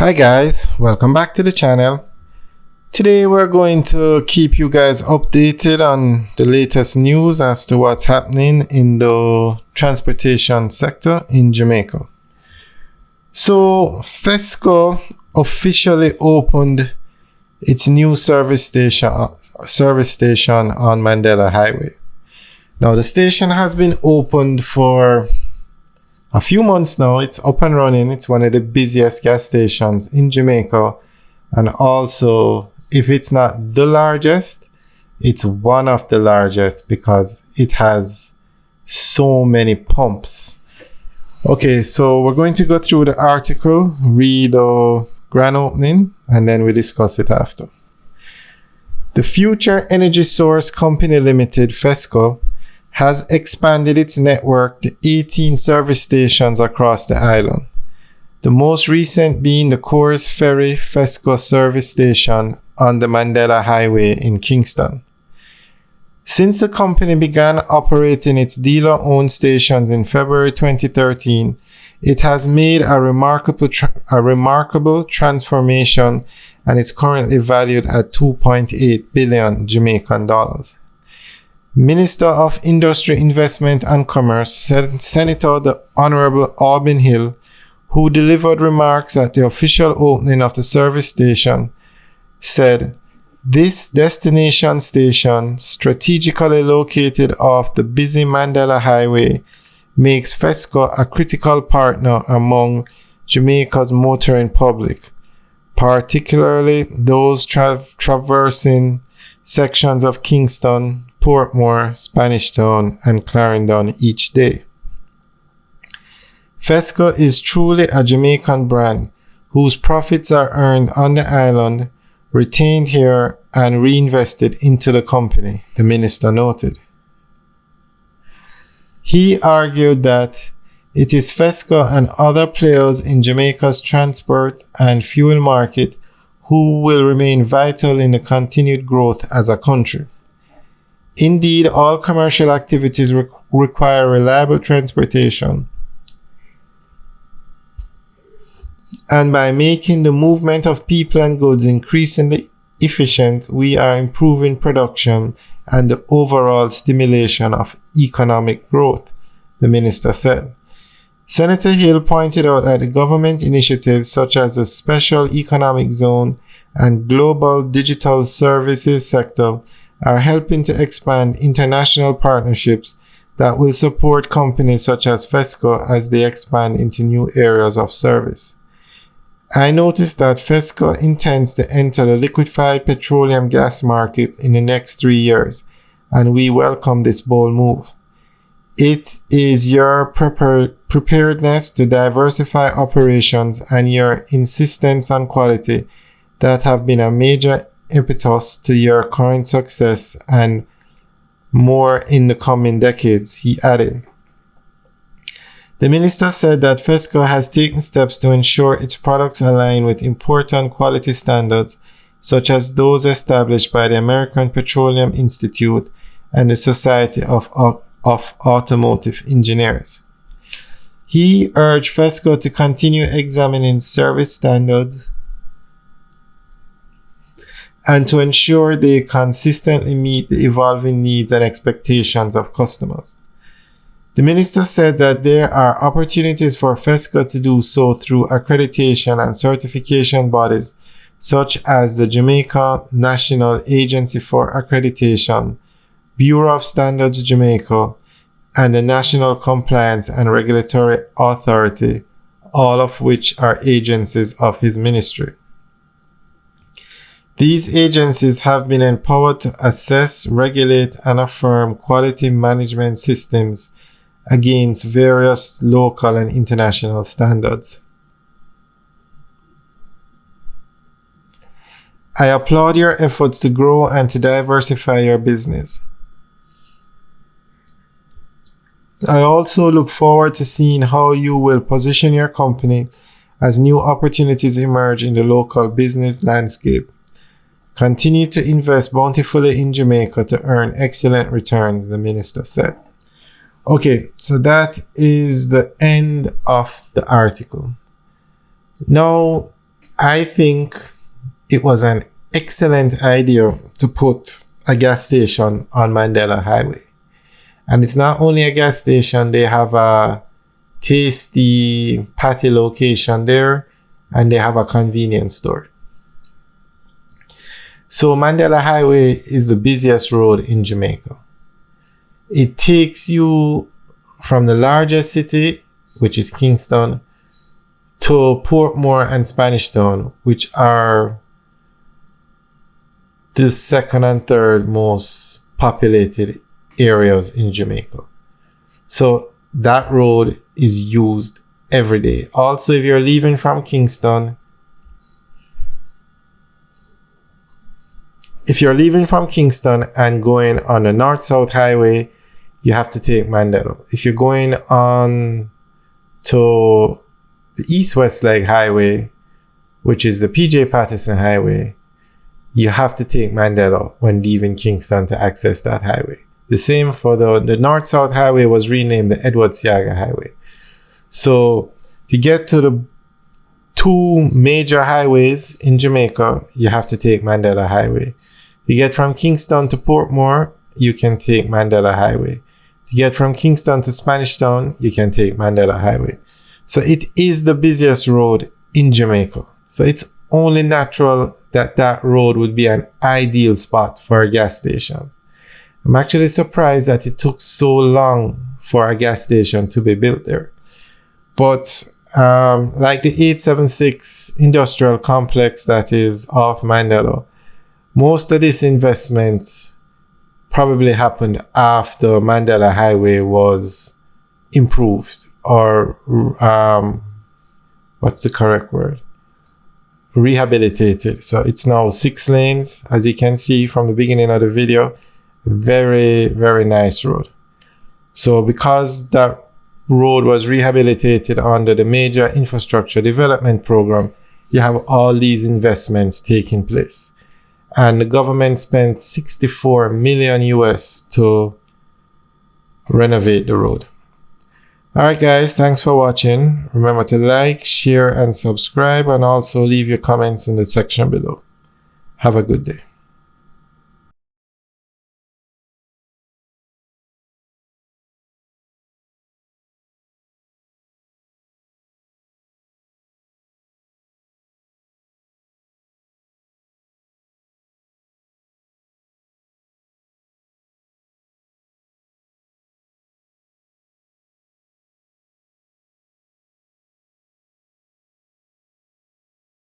Hi guys, welcome back to the channel. Today we're going to keep you guys updated on the latest news as to what's happening in the transportation sector in Jamaica. So Fesco officially opened its new service station on Mandela Highway. Now the station has been opened for a few months now. It's up and running. It's one of the busiest gas stations in Jamaica, and also, if it's not the largest, it's one of the largest because it has so many pumps. Okay, so we're going to go through the article, read the grand opening, and then we discuss it after. The Future Energy Source Company Limited, Fesco, has expanded its network to 18 service stations across the island. The most recent being the Coors Ferry Fesco service station on the Mandela Highway in Kingston. Since the company began operating its dealer-owned stations in February 2013, it has made a remarkable transformation and is currently valued at 2.8 billion Jamaican dollars. Minister of Industry, Investment and Commerce, Senator the Honorable Auburn Hill, who delivered remarks at the official opening of the service station, said, "This destination station, strategically located off the busy Mandela Highway, makes Fesco a critical partner among Jamaica's motoring public, particularly those traversing sections of Kingston, Portmore, Spanish Town, and Clarendon each day. Fesco is truly a Jamaican brand whose profits are earned on the island, retained here, and reinvested into the company," the minister noted. He argued that it is Fesco and other players in Jamaica's transport and fuel market who will remain vital in the continued growth as a country. Indeed, all commercial activities require reliable transportation, and by making the movement of people and goods increasingly efficient, we are improving production and the overall stimulation of economic growth, the minister said. Senator Hill pointed out that the government initiatives such as the Special Economic Zone and Global Digital Services sector are helping to expand international partnerships that will support companies such as Fesco as they expand into new areas of service. I noticed that Fesco intends to enter the liquefied petroleum gas market in the next 3 years, and we welcome this bold move. It is your preparedness to diversify operations and your insistence on quality that have been a major impetus to your current success and more in the coming decades, he added. The minister said that Fesco has taken steps to ensure its products align with important quality standards such as those established by the American Petroleum Institute and the Society of Automotive Engineers. He urged Fesco to continue examining service standards and to ensure they consistently meet the evolving needs and expectations of customers. The minister said that there are opportunities for Fesco to do so through accreditation and certification bodies such as the Jamaica National Agency for Accreditation, Bureau of Standards Jamaica, and the National Compliance and Regulatory Authority, all of which are agencies of his ministry. These agencies have been empowered to assess, regulate, and affirm quality management systems against various local and international standards. I applaud your efforts to grow and to diversify your business. I also look forward to seeing how you will position your company as new opportunities emerge in the local business landscape. Continue to invest bountifully in Jamaica to earn excellent returns, the minister said. Okay, so that is the end of the article. Now, I think it was an excellent idea to put a gas station on Mandela Highway. And it's not only a gas station, they have a tasty patty location there, and they have a convenience store. So Mandela Highway is the busiest road in Jamaica. It takes you from the largest city, which is Kingston, to Portmore and Spanish Town, which are the second and third most populated areas in Jamaica. So that road is used every day. Also, if you're leaving from Kingston, and going on the north-south highway, you have to take Mandela. If you're going on to the east-west leg highway, which is the PJ Patterson highway, you have to take Mandela when leaving Kingston to access that highway. The same for the north-south highway was renamed the Edward Siaga Highway. So to get to the two major highways in Jamaica, you have to take Mandela Highway. To get from Kingston to Portmore, you can take Mandela Highway. To get from Kingston to Spanish Town, you can take Mandela Highway. So it is the busiest road in Jamaica. So it's only natural that that road would be an ideal spot for a gas station. I'm actually surprised that it took so long for a gas station to be built there. But like the 876 industrial complex that is off Mandela, most of this investment probably happened after Mandela Highway was improved, or what's the correct word? Rehabilitated. So it's now 6 lanes, as you can see from the beginning of the video. Very, very nice road. So because that road was rehabilitated under the major infrastructure development program, you have all these investments taking place. And the government spent $64 million US to renovate the road. Alright guys, thanks for watching. Remember to like, share and subscribe, and also leave your comments in the section below. Have a good day.